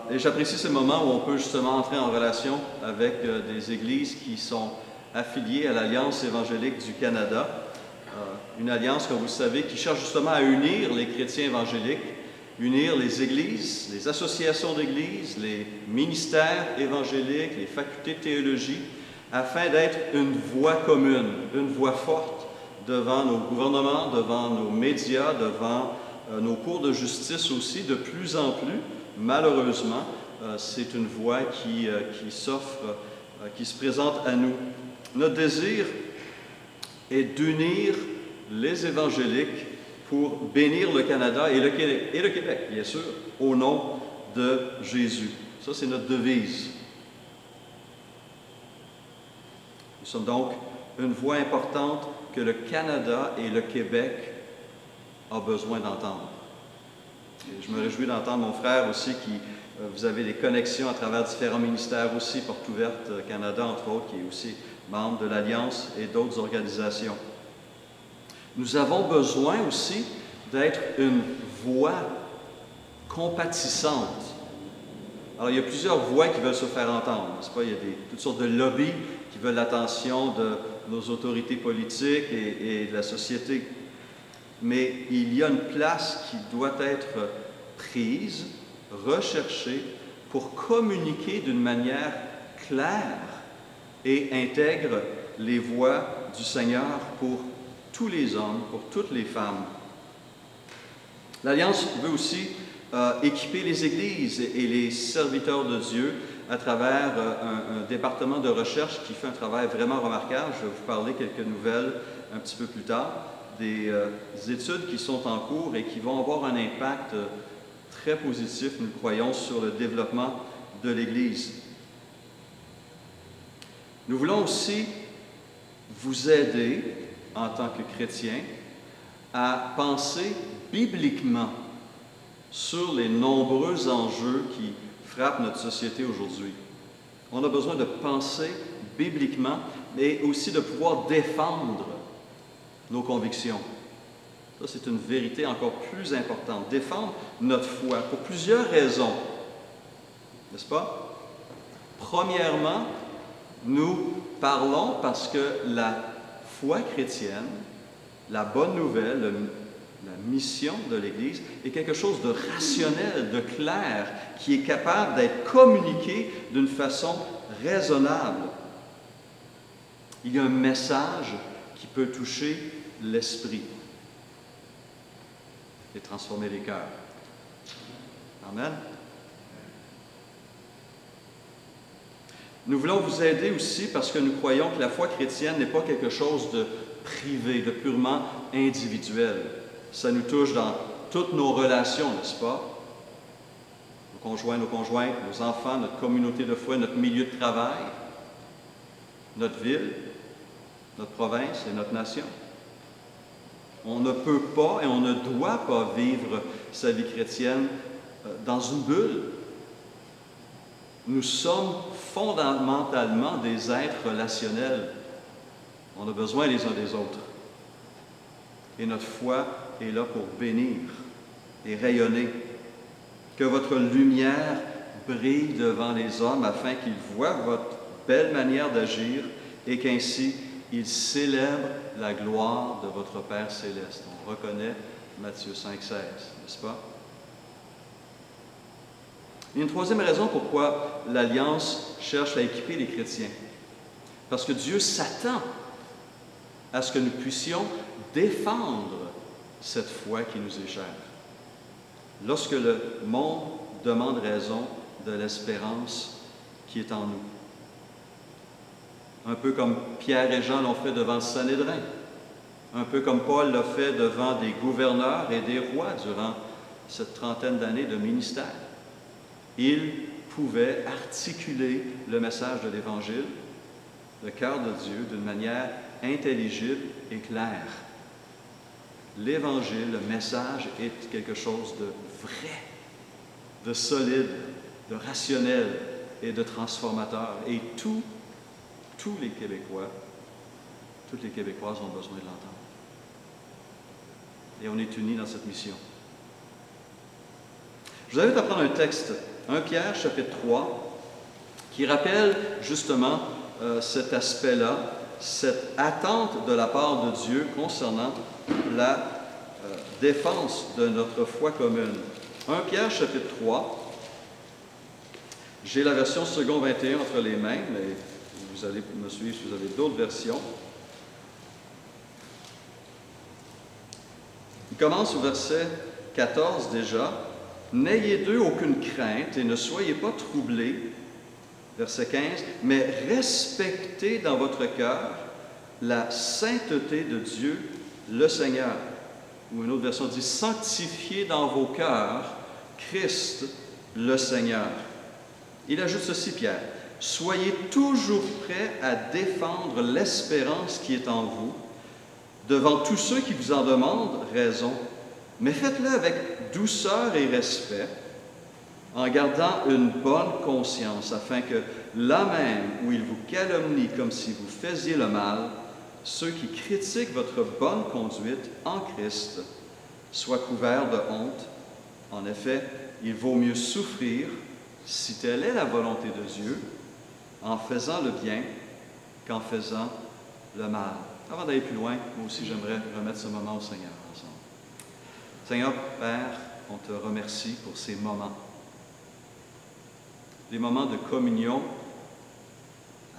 Et j'apprécie ce moment où on peut justement entrer en relation avec des églises qui sont affiliées à l'Alliance évangélique du Canada, une alliance, comme vous le savez, qui cherche justement à unir les chrétiens évangéliques, unir les églises, les associations d'églises, les ministères évangéliques, les facultés de théologie, afin d'être une voix commune, une voix forte devant nos gouvernements, devant nos médias, devant nos cours de justice aussi. De plus en plus, malheureusement, c'est une voix qui s'offre, qui se présente à nous. Notre désir est d'unir les évangéliques pour bénir le Canada et le Québec, bien sûr, au nom de Jésus. Ça, c'est notre devise. Nous sommes donc une voix importante que le Canada et le Québec ont besoin d'entendre. Et je me réjouis d'entendre mon frère aussi vous avez des connexions à travers différents ministères aussi, Porte Ouverte Canada, entre autres, qui est aussi membre de l'Alliance et d'autres organisations. Nous avons besoin aussi d'être une voix compatissante. Alors, il y a plusieurs voix qui veulent se faire entendre, n'est-ce pas? Il y a toutes sortes de lobbies qui veulent l'attention de nos autorités politiques et de la société. Mais il y a une place qui doit être prise, recherchée, pour communiquer d'une manière claire et intègre les voix du Seigneur pour tous les hommes, pour toutes les femmes. L'Alliance veut aussi équiper les églises et les serviteurs de Dieu à travers un département de recherche qui fait un travail vraiment remarquable. Je vais vous parler quelques nouvelles un petit peu plus tard, des études qui sont en cours et qui vont avoir un impact très positif, nous le croyons, sur le développement de l'Église. Nous voulons aussi vous aider, en tant que chrétiens, à penser bibliquement sur les nombreux enjeux qui frappent notre société aujourd'hui. On a besoin de penser bibliquement, mais aussi de pouvoir défendre nos convictions. Ça, c'est une vérité encore plus importante. Défendre notre foi pour plusieurs raisons, n'est-ce pas? Premièrement, nous parlons parce que la foi chrétienne, la bonne nouvelle, la mission de l'Église est quelque chose de rationnel, de clair, qui est capable d'être communiqué d'une façon raisonnable. Il y a un message qui peut toucher l'esprit et transformer les cœurs. Amen. Nous voulons vous aider aussi parce que nous croyons que la foi chrétienne n'est pas quelque chose de privé, de purement individuel. Ça nous touche dans toutes nos relations, n'est-ce pas? Nos conjoints, nos enfants, notre communauté de foi, notre milieu de travail, notre ville, notre province et notre nation. On ne peut pas et on ne doit pas vivre sa vie chrétienne dans une bulle. Nous sommes fondamentalement des êtres relationnels. On a besoin les uns des autres. Et notre foi est là pour bénir et rayonner. Que votre lumière brille devant les hommes afin qu'ils voient votre belle manière d'agir et qu'ainsi ils célèbrent la gloire de votre Père céleste. On reconnaît Matthieu 5,16, n'est-ce pas? Il y a une troisième raison pourquoi l'Alliance cherche à équiper les chrétiens. Parce que Dieu s'attend à ce que nous puissions défendre cette foi qui nous est chère. Lorsque le monde demande raison de l'espérance qui est en nous. Un peu comme Pierre et Jean l'ont fait devant le Sanhédrin. Un peu comme Paul l'a fait devant des gouverneurs et des rois durant cette trentaine d'années de ministère. Il pouvait articuler le message de l'Évangile, le cœur de Dieu, d'une manière intelligible et claire. L'Évangile, le message, est quelque chose de vrai, de solide, de rationnel et de transformateur. Et tous les Québécois, toutes les Québécoises ont besoin de l'entendre. Et on est unis dans cette mission. Je vous invite à prendre un texte 1 Pierre chapitre 3, qui rappelle justement cet aspect-là, cette attente de la part de Dieu concernant la défense de notre foi commune. 1 Pierre chapitre 3, j'ai la version second 21 entre les mains, mais vous allez me suivre si vous avez d'autres versions. Il commence au verset 14 déjà. « N'ayez d'eux aucune crainte et ne soyez pas troublés. » Verset 15. « Mais respectez dans votre cœur la sainteté de Dieu, le Seigneur. » Ou une autre version dit « Sanctifiez dans vos cœurs Christ, le Seigneur. » Il ajoute ceci, Pierre. « Soyez toujours prêts à défendre l'espérance qui est en vous, devant tous ceux qui vous en demandent raison, mais faites-le avec douceur et respect, en gardant une bonne conscience, afin que là même où ils vous calomnient comme si vous faisiez le mal, ceux qui critiquent votre bonne conduite en Christ soient couverts de honte. En effet, il vaut mieux souffrir, si telle est la volonté de Dieu, en faisant le bien qu'en faisant le mal. » Avant d'aller plus loin, moi aussi j'aimerais remettre ce moment au Seigneur ensemble. Seigneur, Père, on te remercie pour ces moments. Des moments de communion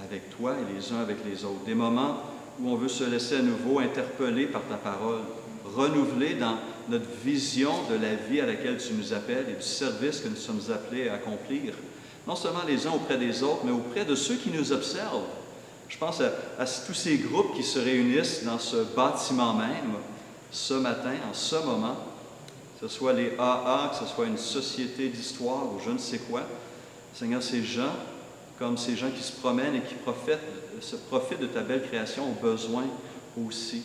avec toi et les uns avec les autres. Des moments où on veut se laisser à nouveau interpeller par ta parole, renouveler dans notre vision de la vie à laquelle tu nous appelles et du service que nous sommes appelés à accomplir, non seulement les uns auprès des autres, mais auprès de ceux qui nous observent. Je pense à tous ces groupes qui se réunissent dans ce bâtiment même, ce matin, en ce moment, que ce soit les AA, que ce soit une société d'histoire ou je ne sais quoi. Seigneur, ces gens, comme ces gens qui se promènent et qui profitent de ta belle création, ont besoin aussi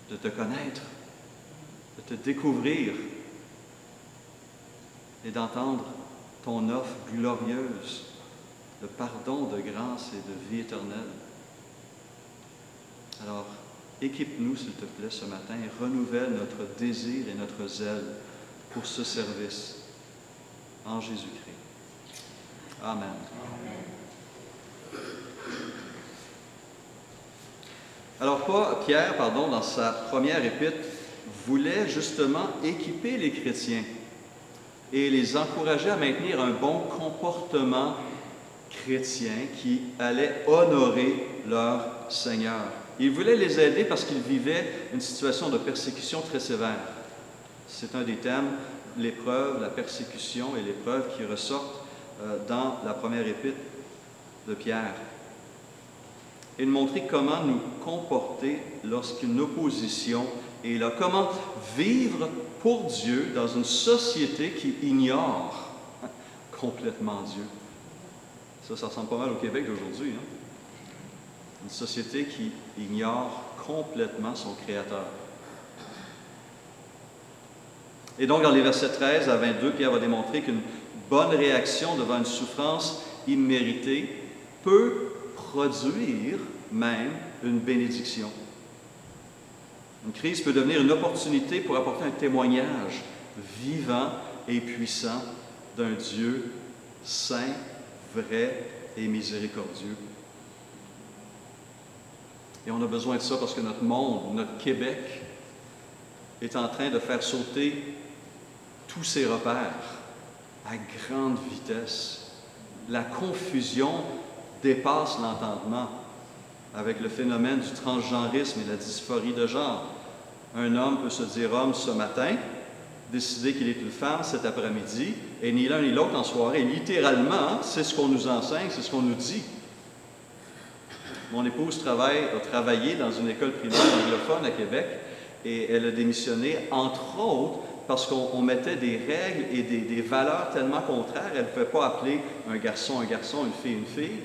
de te connaître, de te découvrir et d'entendre ton offre glorieuse de pardon, de grâce et de vie éternelle. Alors, équipe-nous, s'il te plaît, ce matin et renouvelle notre désir et notre zèle pour ce service en Jésus-Christ. Amen. Alors, Pierre, dans sa première épître, voulait justement équiper les chrétiens et les encourager à maintenir un bon comportement chrétien qui allait honorer leur Seigneur. Il voulait les aider parce qu'ils vivaient une situation de persécution très sévère. C'est un des thèmes, l'épreuve, la persécution et l'épreuve qui ressortent dans la première épître de Pierre. Et de montrer comment nous comporter lorsqu'une opposition est là. Comment vivre pour Dieu dans une société qui ignore complètement Dieu. Ça ressemble pas mal au Québec d'aujourd'hui. Hein? Une société qui ignore complètement son Créateur. Et donc, dans les versets 13 à 22, Pierre va démontrer qu'une bonne réaction devant une souffrance imméritée peut produire même une bénédiction. Une crise peut devenir une opportunité pour apporter un témoignage vivant et puissant d'un Dieu saint, vrai et miséricordieux. Et on a besoin de ça parce que notre monde, notre Québec, est en train de faire sauter tous ses repères à grande vitesse. La confusion dépasse l'entendement avec le phénomène du transgenrisme et la dysphorie de genre. Un homme peut se dire homme ce matin, décider qu'il est une femme cet après-midi, et ni l'un ni l'autre en soirée. Littéralement, c'est ce qu'on nous enseigne, c'est ce qu'on nous dit. Mon épouse a travaillé dans une école primaire anglophone à Québec, et elle a démissionné, entre autres, parce qu'on mettait des règles et des valeurs tellement contraires. Elle ne pouvait pas appeler un garçon, une fille.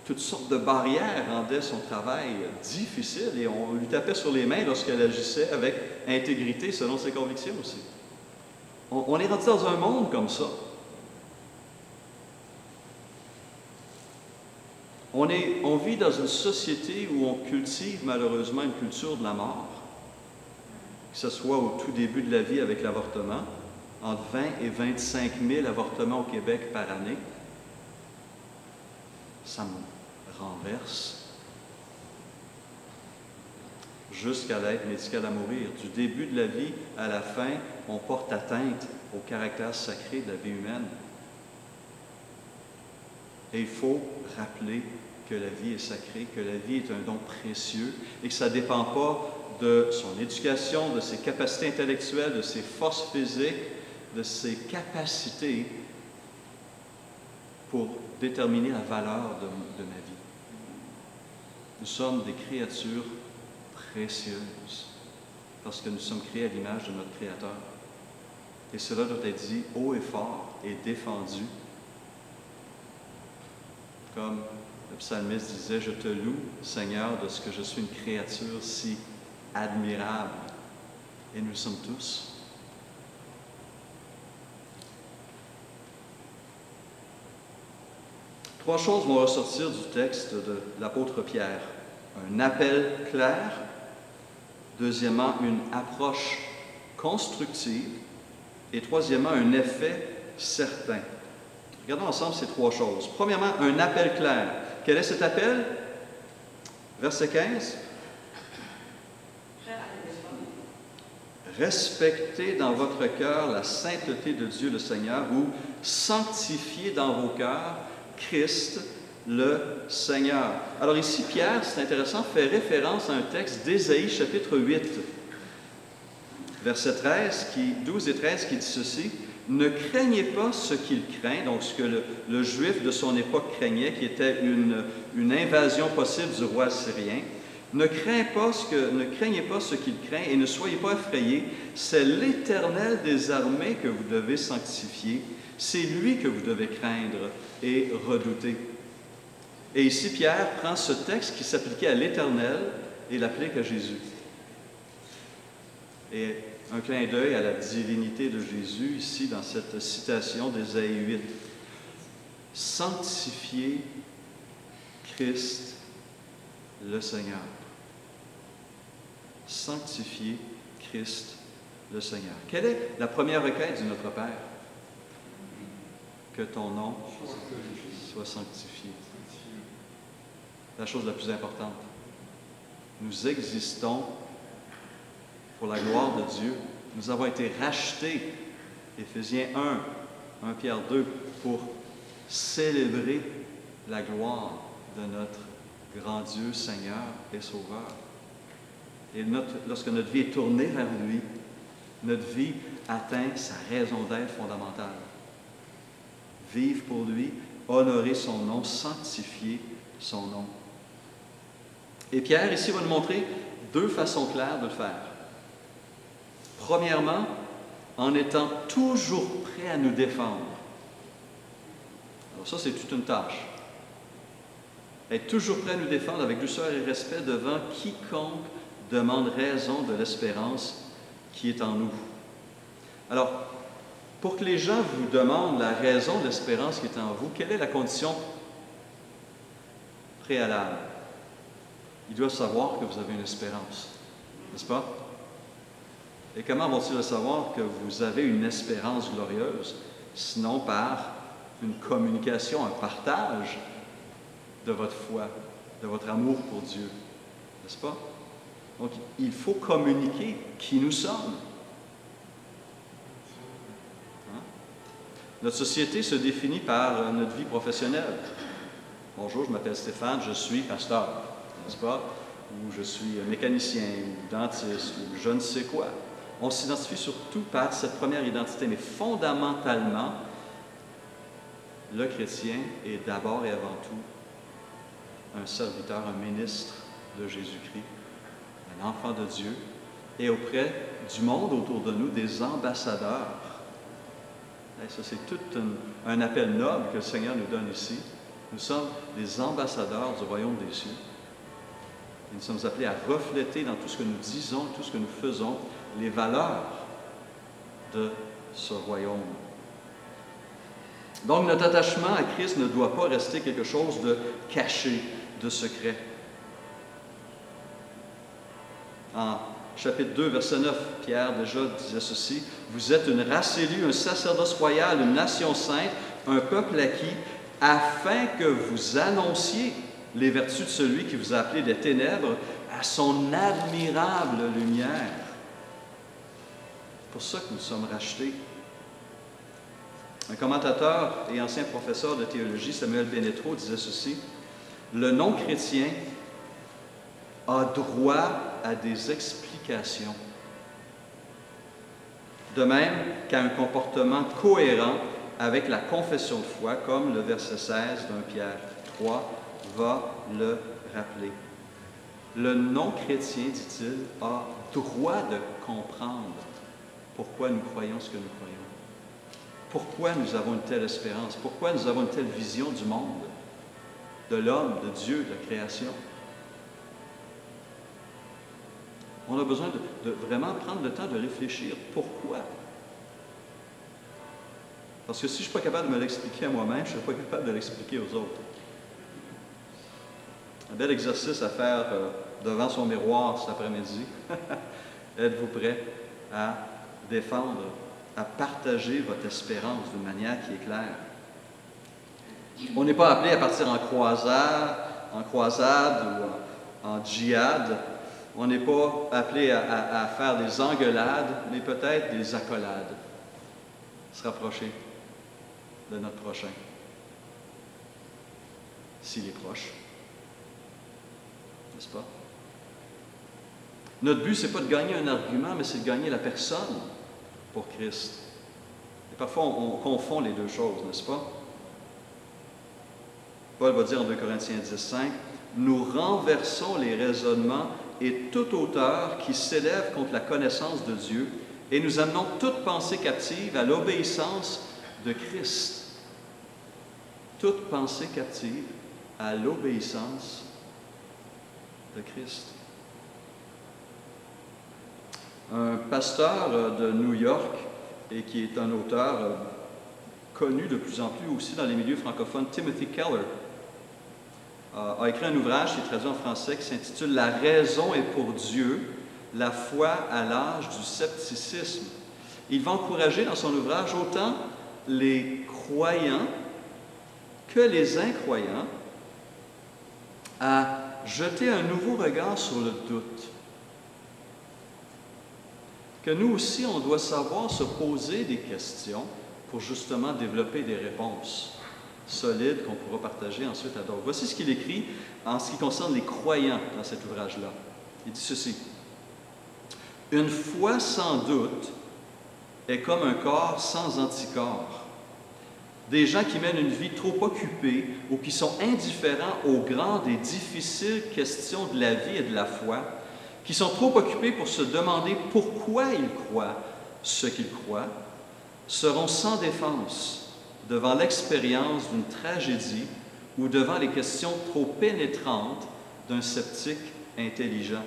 Toutes sortes de barrières rendaient son travail difficile et on lui tapait sur les mains lorsqu'elle agissait avec intégrité selon ses convictions aussi. On est rendu dans un monde comme ça. On vit dans une société où on cultive malheureusement une culture de la mort, que ce soit au tout début de la vie avec l'avortement, entre 20 et 25 000 avortements au Québec par année. Ça me renverse. Jusqu'à l'aide médicale à mourir. Du début de la vie à la fin, on porte atteinte au caractère sacré de la vie humaine. Et il faut rappeler que la vie est sacrée, que la vie est un don précieux et que ça ne dépend pas de son éducation, de ses capacités intellectuelles, de ses forces physiques, de ses capacités pour déterminer la valeur de ma vie. Nous sommes des créatures précieuses parce que nous sommes créés à l'image de notre Créateur. Et cela doit être dit haut et fort et défendu. Comme le psalmiste disait, « Je te loue, Seigneur, de ce que je suis une créature si admirable. » Et nous le sommes tous. Trois choses vont ressortir du texte de l'apôtre Pierre. Un appel clair. Deuxièmement, une approche constructive. Et troisièmement, un effet certain. Regardons ensemble ces trois choses. Premièrement, un appel clair. Quel est cet appel? Verset 15. Respectez dans votre cœur la sainteté de Dieu le Seigneur ou sanctifiez dans vos cœurs Christ le Seigneur. Alors ici, Pierre, c'est intéressant, fait référence à un texte d'Ésaïe chapitre 8, verset 12 et 13 qui dit ceci. « Ne craignez pas ce qu'il craint », donc ce que le Juif de son époque craignait, qui était une invasion possible du roi assyrien. « Ne craignez pas ce qu'il craint et ne soyez pas effrayés. C'est l'Éternel des armées que vous devez sanctifier. C'est lui que vous devez craindre et redouter. » Et ici, Pierre prend ce texte qui s'appliquait à l'Éternel et l'applique à Jésus. Et un clin d'œil à la divinité de Jésus, ici, dans cette citation d'Ésaïe 8. Sanctifiez Christ le Seigneur. Sanctifiez Christ le Seigneur. Quelle est la première requête de notre Père? Que ton nom soit sanctifié. La chose la plus importante. Nous existons pour la gloire de Dieu. Nous avons été rachetés, Éphésiens 1, 1 Pierre 2, pour célébrer la gloire de notre grand Dieu, Seigneur et Sauveur. Et lorsque notre vie est tournée vers lui, notre vie atteint sa raison d'être fondamentale. Vivre pour lui, honorer son nom, sanctifier son nom. Et Pierre, ici, va nous montrer deux façons claires de le faire. Premièrement, en étant toujours prêt à nous défendre. Alors ça, c'est toute une tâche. Être toujours prêt à nous défendre avec douceur et respect devant quiconque demande raison de l'espérance qui est en nous. Alors, pour que les gens vous demandent la raison de l'espérance qui est en vous, quelle est la condition préalable? Ils doivent savoir que vous avez une espérance, n'est-ce pas? Et comment vont-ils le savoir que vous avez une espérance glorieuse, sinon par une communication, un partage de votre foi, de votre amour pour Dieu, n'est-ce pas? Donc, il faut communiquer qui nous sommes. Hein? Notre société se définit par notre vie professionnelle. Bonjour, je m'appelle Stéphane, je suis pasteur, n'est-ce pas? Ou je suis mécanicien, ou dentiste, ou je ne sais quoi. On s'identifie surtout par cette première identité, mais fondamentalement, le chrétien est d'abord et avant tout un serviteur, un ministre de Jésus-Christ, un enfant de Dieu, et auprès du monde autour de nous, des ambassadeurs. Et ça, c'est tout un appel noble que le Seigneur nous donne ici. Nous sommes des ambassadeurs du royaume des cieux. Et nous sommes appelés à refléter dans tout ce que nous disons, tout ce que nous faisons, les valeurs de ce royaume. Donc, notre attachement à Christ ne doit pas rester quelque chose de caché, de secret. En chapitre 2, verset 9, Pierre déjà disait ceci, « Vous êtes une race élue, un sacerdoce royal, une nation sainte, un peuple acquis, afin que vous annonciez les vertus de celui qui vous a appelé des ténèbres à son admirable lumière. » C'est pour ça que nous sommes rachetés. Un commentateur et ancien professeur de théologie, Samuel Benetro, disait ceci, « Le non-chrétien a droit à des explications, de même qu'à un comportement cohérent avec la confession de foi, comme le verset 16 d'un Pierre 3 va le rappeler. Le non-chrétien, dit-il, a droit de comprendre pourquoi nous croyons ce que nous croyons. Pourquoi nous avons une telle espérance? Pourquoi nous avons une telle vision du monde, de l'homme, de Dieu, de la création? On a besoin de vraiment prendre le temps de réfléchir. Pourquoi? Parce que si je ne suis pas capable de me l'expliquer à moi-même, je ne suis pas capable de l'expliquer aux autres. Un bel exercice à faire devant son miroir cet après-midi. Êtes-vous prêt à défendre, à partager votre espérance d'une manière qui est claire? On n'est pas appelé à partir en croisade ou en djihad. On n'est pas appelé à faire des engueulades, mais peut-être des accolades. Se rapprocher de notre prochain, s'il est proche. N'est-ce pas? Notre but, ce n'est pas de gagner un argument, mais c'est de gagner la personne pour Christ. Et parfois, on confond les deux choses, n'est-ce pas? Paul va dire en 2 Corinthiens 10:5, « Nous renversons les raisonnements et toute hauteur qui s'élève contre la connaissance de Dieu, et nous amenons toute pensée captive à l'obéissance de Christ. » Toute pensée captive à l'obéissance de Christ. Un pasteur de New York, et qui est un auteur connu de plus en plus aussi dans les milieux francophones, Timothy Keller, a écrit un ouvrage qui est traduit en français qui s'intitule « La raison est pour Dieu, la foi à l'âge du scepticisme ». Il va encourager dans son ouvrage autant les croyants que les incroyants à jeter un nouveau regard sur le doute. Que nous aussi, on doit savoir se poser des questions pour justement développer des réponses solides qu'on pourra partager ensuite à d'autres. Voici ce qu'il écrit en ce qui concerne les croyants dans cet ouvrage-là. Il dit ceci. « Une foi sans doute est comme un corps sans anticorps. Des gens qui mènent une vie trop occupée ou qui sont indifférents aux grandes et difficiles questions de la vie et de la foi, qui sont trop occupés pour se demander pourquoi ils croient ce qu'ils croient, seront sans défense devant l'expérience d'une tragédie ou devant les questions trop pénétrantes d'un sceptique intelligent.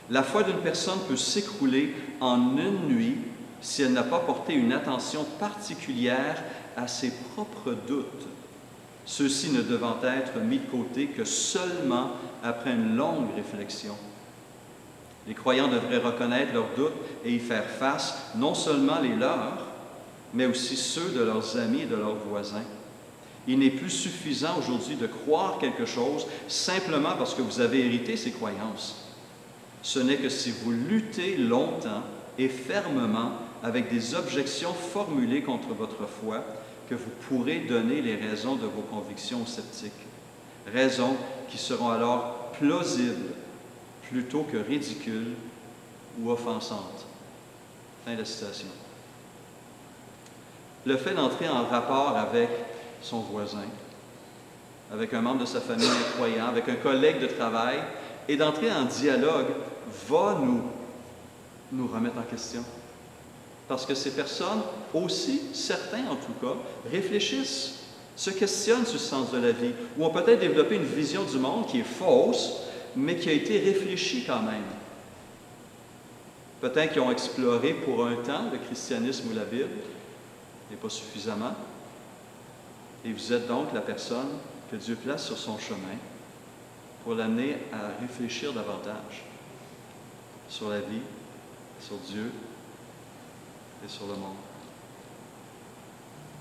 La foi d'une personne peut s'écrouler en une nuit si elle n'a pas porté une attention particulière à ses propres doutes, ceux-ci ne devant être mis de côté que seulement après une longue réflexion. Les croyants devraient reconnaître leurs doutes et y faire face, non seulement les leurs, mais aussi ceux de leurs amis et de leurs voisins. Il n'est plus suffisant aujourd'hui de croire quelque chose simplement parce que vous avez hérité ces croyances. Ce n'est que si vous luttez longtemps et fermement avec des objections formulées contre votre foi que vous pourrez donner les raisons de vos convictions aux sceptiques. Raisons qui seront alors plausibles plutôt que ridicules ou offensantes. » Fin de la citation. Le fait d'entrer en rapport avec son voisin, avec un membre de sa famille croyant, avec un collègue de travail, et d'entrer en dialogue va nous remettre en question. Parce que ces personnes aussi, certains en tout cas, réfléchissent, se questionnent sur le sens de la vie, ou ont peut-être développé une vision du monde qui est fausse, mais qui a été réfléchie quand même. Peut-être qu'ils ont exploré pour un temps le christianisme ou la Bible, mais pas suffisamment. Et vous êtes donc la personne que Dieu place sur son chemin pour l'amener à réfléchir davantage. sur la vie, sur Dieu et sur le monde.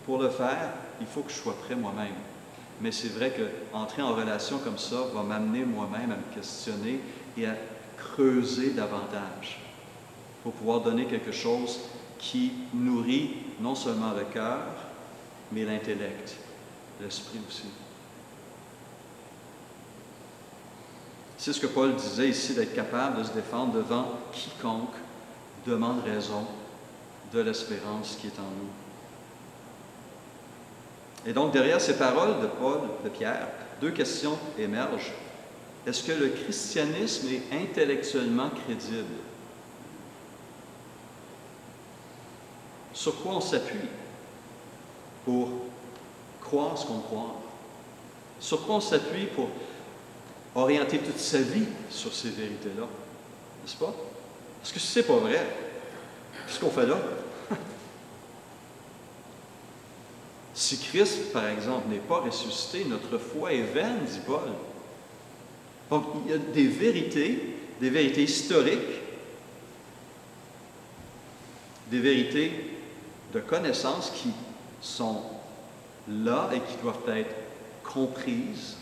Pour le faire, il faut que je sois prêt moi-même. Mais c'est vrai qu'entrer en relation comme ça va m'amener moi-même à me questionner et à creuser davantage pour pouvoir donner quelque chose qui nourrit non seulement le cœur, mais l'intellect, l'esprit aussi. C'est ce que Paul disait ici, d'être capable de se défendre devant quiconque demande raison de l'espérance qui est en nous. Et donc, derrière ces paroles de Paul, de Pierre, deux questions émergent. Est-ce que le christianisme est intellectuellement crédible? Sur quoi on s'appuie pour croire ce qu'on croit? Sur quoi on s'appuie pour orienter toute sa vie sur ces vérités-là? N'est-ce pas? Parce que si ce n'est pas vrai, qu'est-ce qu'on fait là? Si Christ, par exemple, n'est pas ressuscité, notre foi est vaine, dit Paul. Donc, il y a des vérités historiques, des vérités de connaissance qui sont là et qui doivent être comprises,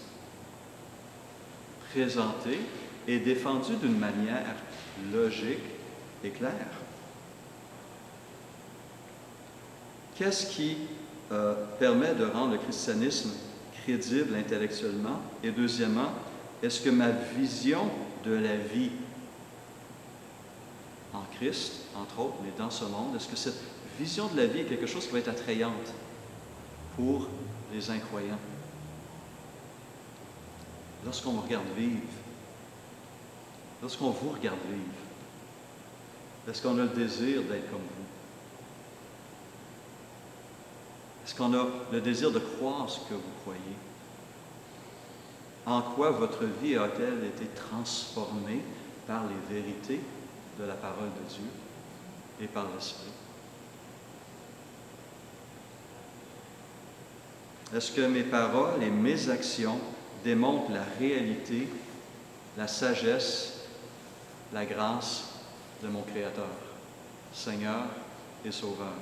présentées et défendues d'une manière logique et claire. Qu'est-ce qui permet de rendre le christianisme crédible intellectuellement? Et deuxièmement, est-ce que ma vision de la vie en Christ, entre autres, mais dans ce monde, est-ce que cette vision de la vie est quelque chose qui va être attrayante pour les incroyants? Lorsqu'on me regarde vivre, lorsqu'on vous regarde vivre, est-ce qu'on a le désir d'être comme vous? Est-ce qu'on a le désir de croire ce que vous croyez? En quoi votre vie a-t-elle été transformée par les vérités de la parole de Dieu et par l'Esprit? Est-ce que mes paroles et mes actions démontrent la réalité, la sagesse, la grâce de mon Créateur, Seigneur et Sauveur?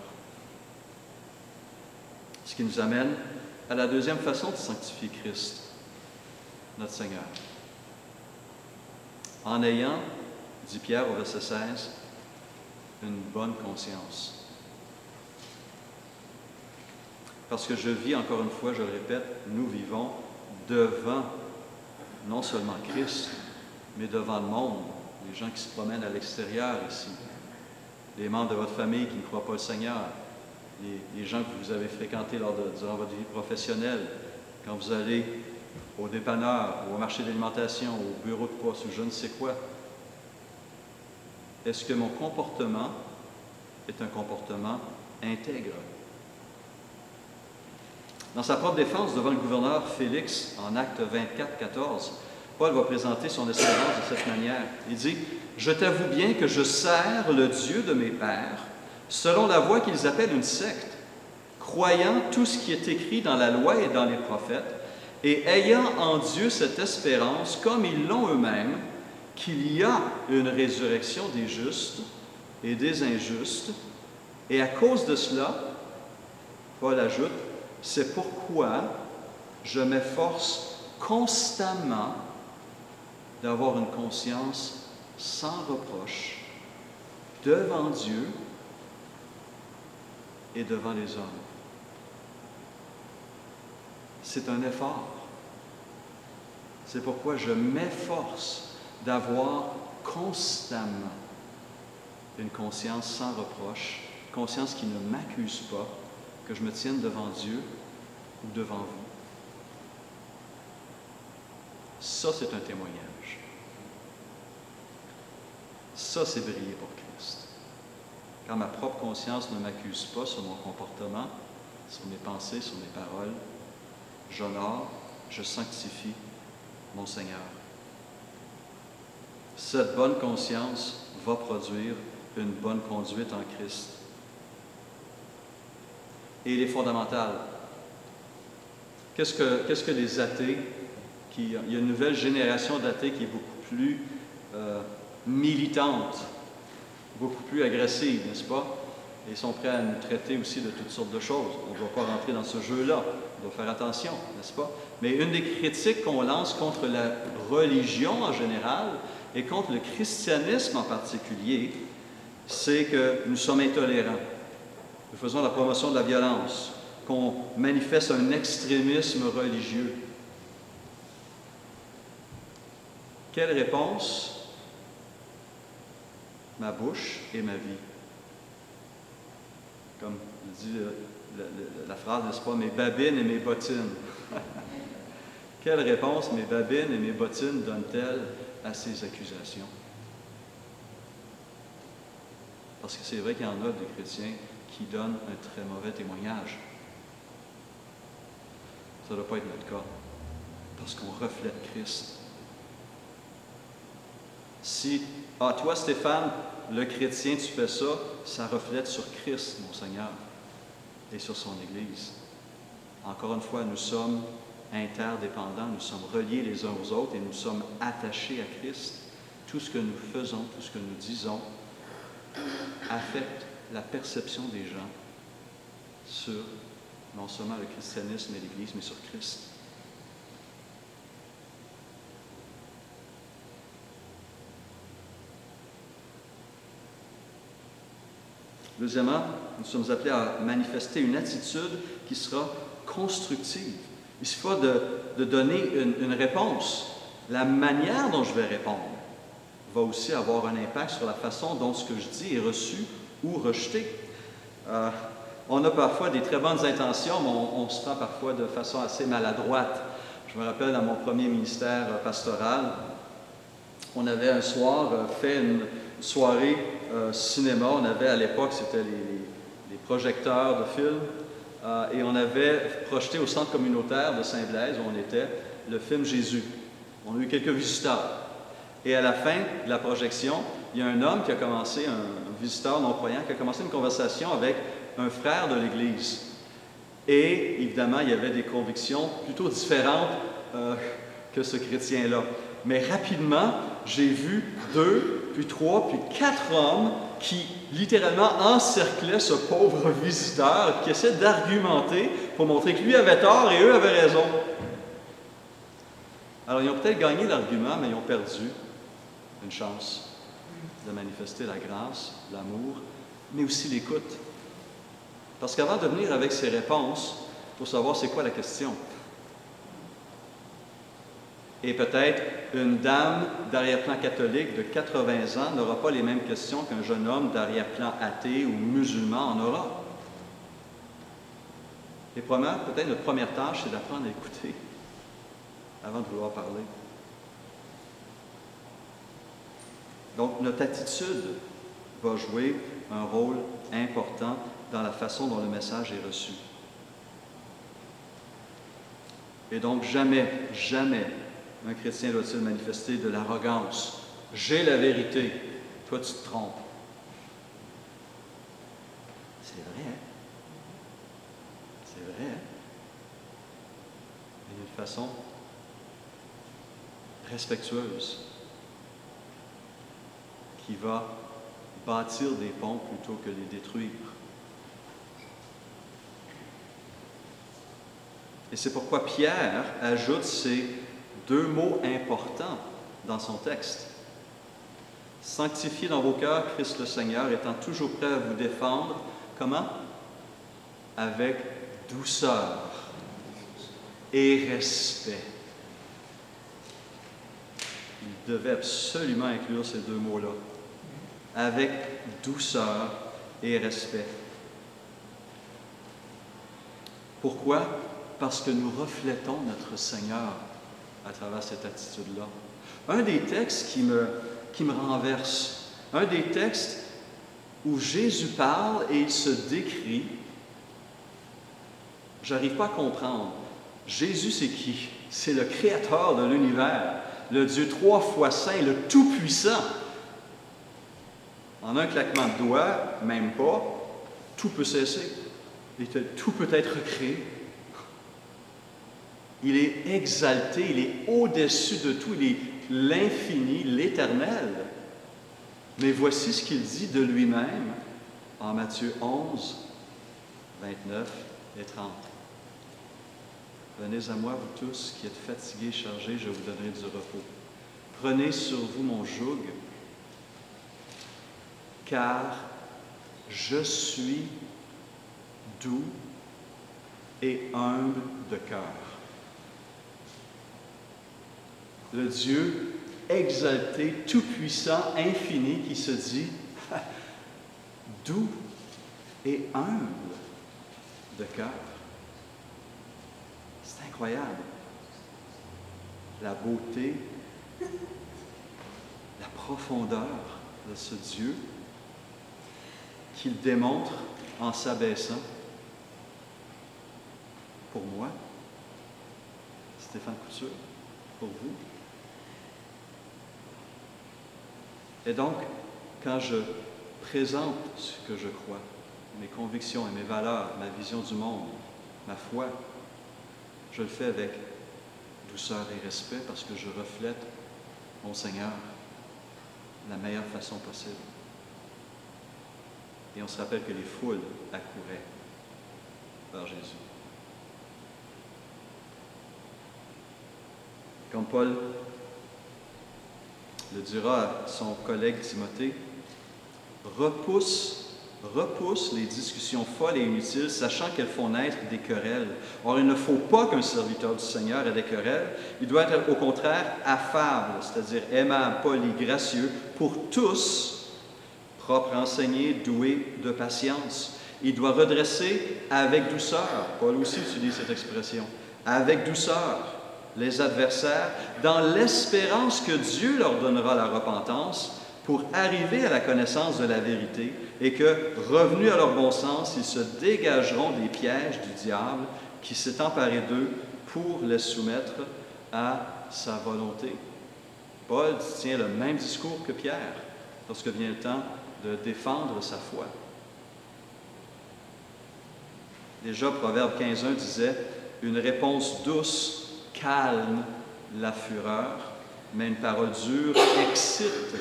Ce qui nous amène à la deuxième façon de sanctifier Christ, notre Seigneur. En ayant, dit Pierre au verset 16, une bonne conscience. Parce que je vis, encore une fois, je le répète, nous vivons devant non seulement Christ, mais devant le monde, les gens qui se promènent à l'extérieur ici, les membres de votre famille qui ne croient pas le Seigneur, les gens que vous avez fréquentés durant votre vie professionnelle, quand vous allez au dépanneur, ou au marché d'alimentation, au bureau de poste, ou je ne sais quoi. Est-ce que mon comportement est un comportement intègre? Dans sa propre défense devant le gouverneur Félix, en Actes 24, 14, Paul va présenter son espérance de cette manière. Il dit « Je t'avoue bien que je sers le Dieu de mes pères, selon la voie qu'ils appellent une secte, croyant tout ce qui est écrit dans la loi et dans les prophètes, et ayant en Dieu cette espérance, comme ils l'ont eux-mêmes, qu'il y a une résurrection des justes et des injustes, et à cause de cela, Paul ajoute, c'est pourquoi je m'efforce constamment d'avoir une conscience sans reproche devant Dieu et devant les hommes. C'est un effort. C'est pourquoi je m'efforce d'avoir constamment une conscience sans reproche, une conscience qui ne m'accuse pas, que je me tienne devant Dieu ou devant vous. Ça, c'est un témoignage. Ça, c'est briller pour Christ. Quand ma propre conscience ne m'accuse pas sur mon comportement, sur mes pensées, sur mes paroles, j'honore, je sanctifie mon Seigneur. Cette bonne conscience va produire une bonne conduite en Christ. Et il est fondamental. Qu'est-ce que les athées, il y a une nouvelle génération d'athées qui est beaucoup plus militantes, beaucoup plus agressives, n'est-ce pas? Et ils sont prêts à nous traiter aussi de toutes sortes de choses. On ne doit pas rentrer dans ce jeu-là. On doit faire attention, n'est-ce pas? Mais une des critiques qu'on lance contre la religion en général et contre le christianisme en particulier, c'est que nous sommes intolérants. Nous faisons la promotion de la violence, qu'on manifeste un extrémisme religieux. Quelle réponse? Ma bouche et ma vie. Comme dit la phrase, n'est-ce pas? Mes babines et mes bottines. Quelle réponse mes babines et mes bottines donnent-elles à ces accusations? Parce que c'est vrai qu'il y en a des chrétiens qui donnent un très mauvais témoignage. Ça ne doit pas être notre cas, parce qu'on reflète Christ. Si, toi Stéphane, le chrétien, tu fais ça, ça reflète sur Christ, mon Seigneur, et sur son Église. Encore une fois, nous sommes interdépendants, nous sommes reliés les uns aux autres et nous sommes attachés à Christ. Tout ce que nous faisons, tout ce que nous disons affecte la perception des gens sur non seulement le christianisme et l'Église, mais sur Christ. Deuxièmement, nous sommes appelés à manifester une attitude qui sera constructive. Il suffit de donner une réponse. La manière dont je vais répondre va aussi avoir un impact sur la façon dont ce que je dis est reçu ou rejeté. On a parfois des très bonnes intentions, mais on se prend parfois de façon assez maladroite. Je me rappelle dans mon premier ministère pastoral, on avait un soir fait une soirée cinéma. On avait à l'époque, c'était les projecteurs de films, et on avait projeté au centre communautaire de Saint-Blaise, où on était, le film Jésus. On a eu quelques visiteurs. Et à la fin de la projection, il y a un homme qui a commencé, un visiteur non-croyant, qui a commencé une conversation avec un frère de l'Église. Et évidemment, il y avait des convictions plutôt différentes que ce chrétien-là. Mais rapidement, j'ai vu 2, puis 3, puis 4 hommes qui littéralement encerclaient ce pauvre visiteur, qui essaient d'argumenter pour montrer que lui avait tort et eux avaient raison. Alors, ils ont peut-être gagné l'argument, mais ils ont perdu une chance de manifester la grâce, l'amour, mais aussi l'écoute. Parce qu'avant de venir avec ses réponses, il faut savoir c'est quoi la question. Et peut-être une dame d'arrière-plan catholique de 80 ans n'aura pas les mêmes questions qu'un jeune homme d'arrière-plan athée ou musulman en aura. Et probablement, peut-être notre première tâche, c'est d'apprendre à écouter avant de vouloir parler. Donc, notre attitude va jouer un rôle important dans la façon dont le message est reçu. Et donc, jamais un chrétien doit-il manifester de l'arrogance. J'ai la vérité, toi tu te trompes. C'est vrai, hein? C'est vrai, hein? Mais d'une façon respectueuse, qui va bâtir des ponts plutôt que les détruire. Et c'est pourquoi Pierre ajoute ces 2 mots importants dans son texte. Sanctifiez dans vos cœurs Christ le Seigneur, étant toujours prêt à vous défendre. Comment? Avec douceur et respect. Il devait absolument inclure ces 2 mots-là. Avec douceur et respect. Pourquoi? Parce que nous reflétons notre Seigneur à travers cette attitude-là. Un des textes qui me renverse, un des textes où Jésus parle et il se décrit, j'arrive pas à comprendre. Jésus, c'est qui? C'est le Créateur de l'univers, le Dieu 3 fois saint, le Tout-Puissant. En un claquement de doigts, même pas, tout peut cesser. Et tout peut être recréé. Il est exalté, il est au-dessus de tout, il est l'infini, l'éternel. Mais voici ce qu'il dit de lui-même en Matthieu 11, 29 et 30. Venez à moi, vous tous qui êtes fatigués et chargés, je vous donnerai du repos. Prenez sur vous mon joug, car je suis doux et humble de cœur. Le Dieu exalté, tout-puissant, infini, qui se dit doux et humble de cœur. C'est incroyable. La beauté, la profondeur de ce Dieu qu'il démontre en s'abaissant pour moi, Stéphane Couture, pour vous. Et donc, quand je présente ce que je crois, mes convictions et mes valeurs, ma vision du monde, ma foi, je le fais avec douceur et respect parce que je reflète mon Seigneur de la meilleure façon possible. Et on se rappelle que les foules accouraient vers Jésus. Comme Paul le dira à son collègue Timothée, repousse les discussions folles et inutiles, sachant qu'elles font naître des querelles. Or, il ne faut pas qu'un serviteur du Seigneur ait des querelles. Il doit être au contraire affable, c'est-à-dire aimable, poli, gracieux, pour tous, propre à enseigner, doué de patience. Il doit redresser avec douceur. Paul aussi utilise cette expression. Avec douceur les adversaires, dans l'espérance que Dieu leur donnera la repentance pour arriver à la connaissance de la vérité et que, revenus à leur bon sens, ils se dégageront des pièges du diable qui s'est emparé d'eux pour les soumettre à sa volonté. Paul tient le même discours que Pierre lorsque vient le temps de défendre sa foi. Déjà, Proverbe 15.1 disait « Une réponse douce calme la fureur, mais une parole dure excite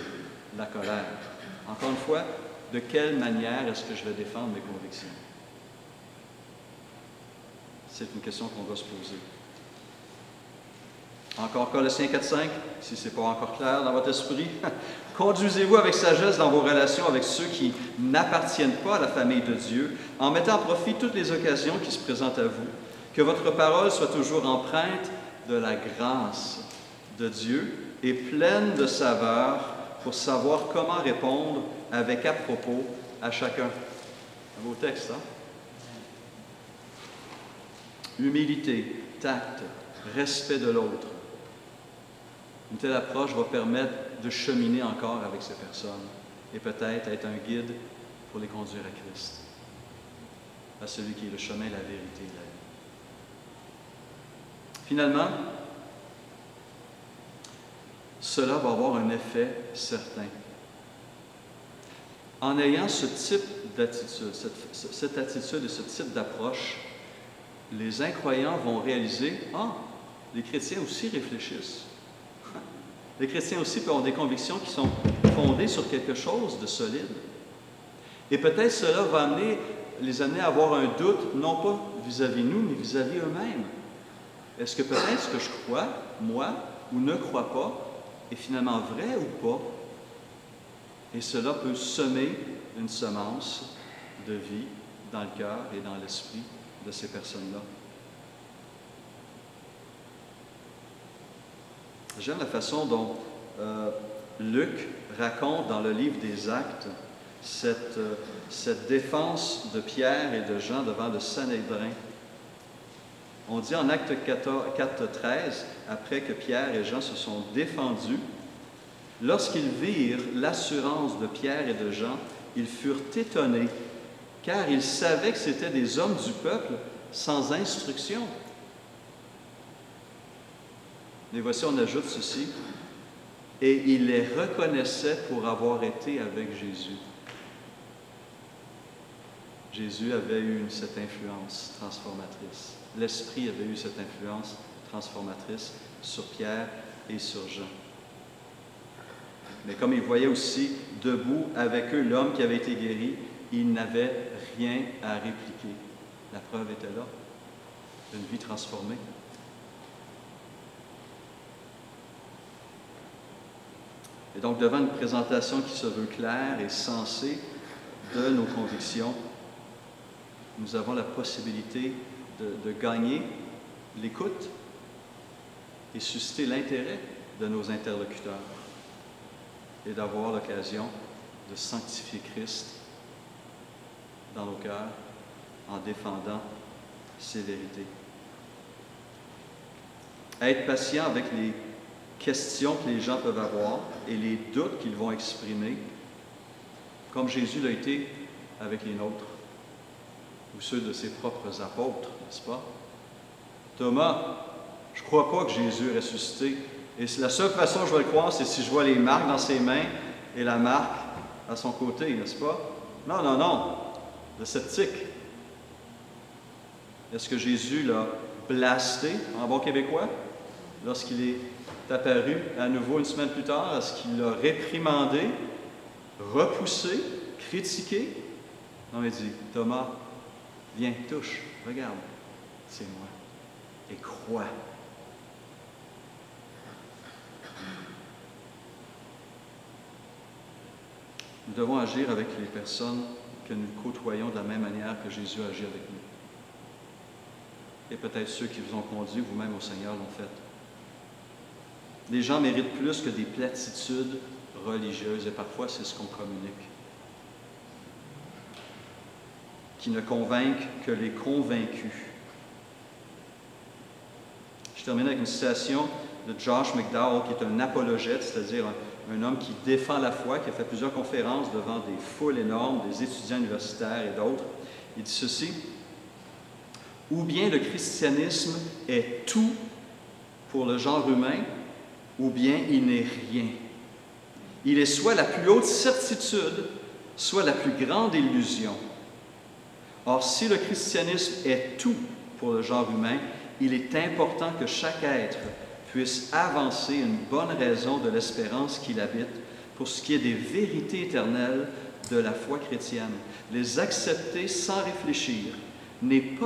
la colère. » Encore une fois, de quelle manière est-ce que je vais défendre mes convictions? C'est une question qu'on doit se poser. Encore Colossiens 4.5, si ce n'est pas encore clair dans votre esprit. Conduisez-vous avec sagesse dans vos relations avec ceux qui n'appartiennent pas à la famille de Dieu, en mettant à profit toutes les occasions qui se présentent à vous. Que votre parole soit toujours empreinte de la grâce de Dieu et pleine de saveur pour savoir comment répondre avec à propos à chacun. Un beau texte, hein? Humilité, tact, respect de l'autre. Une telle approche va permettre de cheminer encore avec ces personnes et peut-être être un guide pour les conduire à Christ, à celui qui est le chemin, la vérité et la vie. Finalement, cela va avoir un effet certain. En ayant ce type d'attitude, cette attitude et ce type d'approche, les incroyants vont réaliser « Ah, les chrétiens aussi réfléchissent. Les chrétiens aussi peuvent avoir des convictions qui sont fondées sur quelque chose de solide. » Et peut-être cela va les amener à avoir un doute, non pas vis-à-vis nous, mais vis-à-vis eux-mêmes. Est-ce que peut-être ce que je crois, moi, ou ne crois pas, est finalement vrai ou pas? Et cela peut semer une semence de vie dans le cœur et dans l'esprit de ces personnes-là. J'aime la façon dont Luc raconte dans le livre des Actes cette défense de Pierre et de Jean devant le Sanhédrin. On dit en Acte 4.13, après que Pierre et Jean se sont défendus, lorsqu'ils virent l'assurance de Pierre et de Jean, ils furent étonnés, car ils savaient que c'étaient des hommes du peuple sans instruction. Mais voici, on ajoute ceci, et ils les reconnaissaient pour avoir été avec Jésus. Jésus avait eu cette influence transformatrice. L'Esprit avait eu cette influence transformatrice sur Pierre et sur Jean. Mais comme il voyait aussi debout avec eux l'homme qui avait été guéri, il n'avait rien à répliquer. La preuve était là, une vie transformée. Et donc, devant une présentation qui se veut claire et sensée de nos convictions, nous avons la possibilité de gagner l'écoute et susciter l'intérêt de nos interlocuteurs et d'avoir l'occasion de sanctifier Christ dans nos cœurs en défendant ses vérités. Être patient avec les questions que les gens peuvent avoir et les doutes qu'ils vont exprimer, comme Jésus l'a été avec les nôtres ou ceux de ses propres apôtres, n'est-ce pas? Thomas, je ne crois pas que Jésus est ressuscité. Et la seule façon que je vais le croire, c'est si je vois les marques dans ses mains et la marque à son côté, n'est-ce pas? Non, non, non. Le sceptique. Est-ce que Jésus l'a blasté, en bon québécois, lorsqu'il est apparu à nouveau une semaine plus tard? Est-ce qu'il l'a réprimandé, repoussé, critiqué? Non, il dit, Thomas, viens, touche, regarde, c'est moi. Et crois. Nous devons agir avec les personnes que nous côtoyons de la même manière que Jésus agit avec nous. Et peut-être ceux qui vous ont conduit, vous-même au Seigneur, l'ont fait. Les gens méritent plus que des platitudes religieuses, et parfois c'est ce qu'on communique, qui ne convainquent que les convaincus. Je termine avec une citation de Josh McDowell, qui est un apologète, c'est-à-dire un homme qui défend la foi, qui a fait plusieurs conférences devant des foules énormes, des étudiants universitaires et d'autres. Il dit ceci: « Ou bien le christianisme est tout pour le genre humain, ou bien il n'est rien. Il est soit la plus haute certitude, soit la plus grande illusion. Or, si le christianisme est tout pour le genre humain, il est important que chaque être puisse avancer une bonne raison de l'espérance qui l'habite pour ce qui est des vérités éternelles de la foi chrétienne. Les accepter sans réfléchir n'est pas